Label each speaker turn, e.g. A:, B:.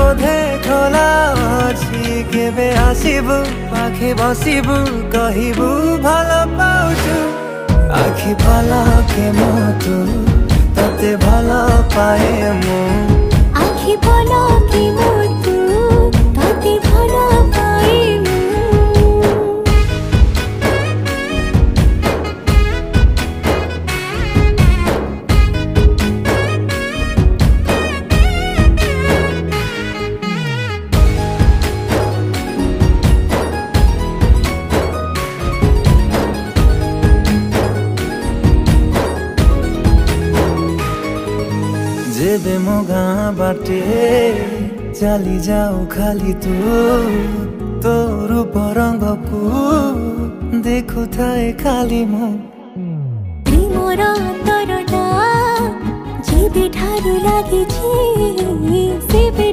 A: बोधे खोला अछि केबे आसिबु पाखे बसिबु कहिबु भलो पाउछु आखि पलके मोतु तते भलो पाए मु
B: आखि पलके मोतु तते भलो पाए मु
A: जेबे मो गाँ बाटे चली जाऊ खाली तू रूप रंग को देखु थाए खाली मो
B: प्रेमर तरटा जेबे ठारू लागिछि सेबे